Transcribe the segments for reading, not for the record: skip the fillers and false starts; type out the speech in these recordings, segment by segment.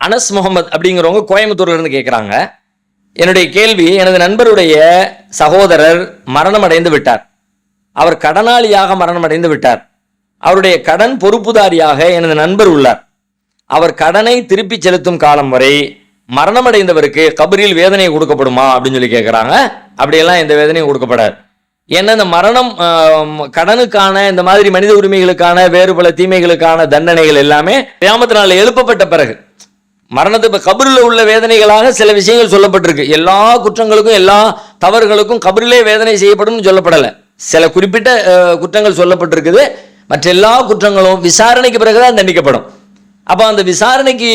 அனஸ் முகமது அப்படிங்கிறவங்க கோயம்புத்தூர்ல இருந்து கேட்குறாங்க. என்னுடைய கேள்வி, எனது நண்பருடைய சகோதரர் மரணம் அடைந்து விட்டார். அவர் கடனாளியாக மரணம் அடைந்து விட்டார். அவருடைய கடன் பொறுப்புதாரியாக எனது நண்பர் உள்ளார். அவர் கடனை திருப்பி செலுத்தும் காலம் வரை மரணமடைந்தவருக்கு கபரில் வேதனை கொடுக்கப்படுமா அப்படின்னு சொல்லி கேட்குறாங்க. அப்படியெல்லாம் எந்த வேதனையும் கொடுக்கப்படாது. ஏன்னா இந்த மரணம் கடனுக்கான இந்த மாதிரி மனித உரிமைகளுக்கான வேறு பல தீமைகளுக்கான தண்டனைகள் எல்லாமே கியாமத் நாளில் எழுப்பப்பட்ட பிறகு மரணத்து இப்போ கபரில் உள்ள வேதனைகளாக சில விஷயங்கள் சொல்லப்பட்டிருக்கு. எல்லா குற்றங்களுக்கும் எல்லா தவறுகளுக்கும் கபரிலே வேதனை செய்யப்படும் சொல்லப்படலை. சில குறிப்பிட்ட குற்றங்கள் சொல்லப்பட்டிருக்குது. மற்ற எல்லா குற்றங்களும் விசாரணைக்கு பிறகுதான் தண்டிக்கப்படும். அப்போ அந்த விசாரணைக்கு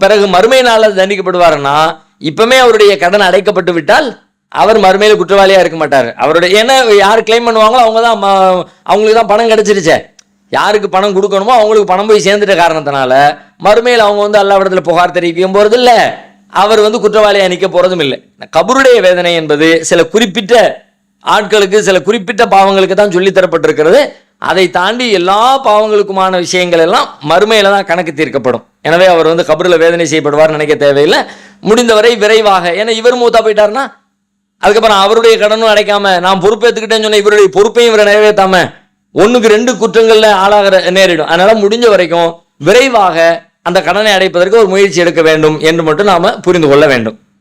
பிறகு மறுமை நாளில் தண்டிக்கப்படுவாருன்னா இப்பவுமே அவருடைய கடன் அடைக்கப்பட்டு விட்டால் அவர் மறுமையில் குற்றவாளியா இருக்க மாட்டார். அவருடைய ஏன்னா யார் கிளைம் பண்ணுவாங்களோ அவங்க தான், அவங்களுக்கு தான் பணம் கிடைச்சிருச்சே. யாருக்கு பணம் கொடுக்கணுமோ அவங்களுக்கு பணம் போய் சேர்ந்துட்ட காரணத்தினால மறுமையில் அவங்க வந்து அல்லாஹ்விடத்தில் புகார் தெரிவிக்கும் போறது இல்லை, அவர் வந்து குற்றவாளியா நிற்க போறதும் இல்லை. கபருடைய வேதனை என்பது சில குறிப்பிட்ட ஆட்களுக்கு சில குறிப்பிட்ட பாவங்களுக்கு தான் சொல்லி தரப்பட்டிருக்கிறது. அதை தாண்டி எல்லா பாவங்களுக்குமான விஷயங்கள் எல்லாம் மறுமையில தான் கணக்கு தீர்க்கப்படும். எனவே அவர் வந்து கபரில் வேதனை செய்யப்படுவார் நினைக்க தேவையில்லை. முடிந்தவரை விரைவாக, ஏன்னா இவர் மூத்தா போயிட்டாருன்னா அதுக்கப்புறம் அவருடைய கடனும் அடைக்காம நான் பொறுப்பேற்றுக்கிட்டேன்னு சொன்ன இவருடைய பொறுப்பையும் இவரை நிறைவேற்றாம 1-2 குற்றங்கள்ல ஆளாகிற நேரிடும். அதனால முடிஞ்ச வரைக்கும் விரைவாக அந்த கடனை அடைப்பதற்கு ஒரு முயற்சி எடுக்க வேண்டும் என்று மட்டும் நாம புரிந்து கொள்ள வேண்டும்.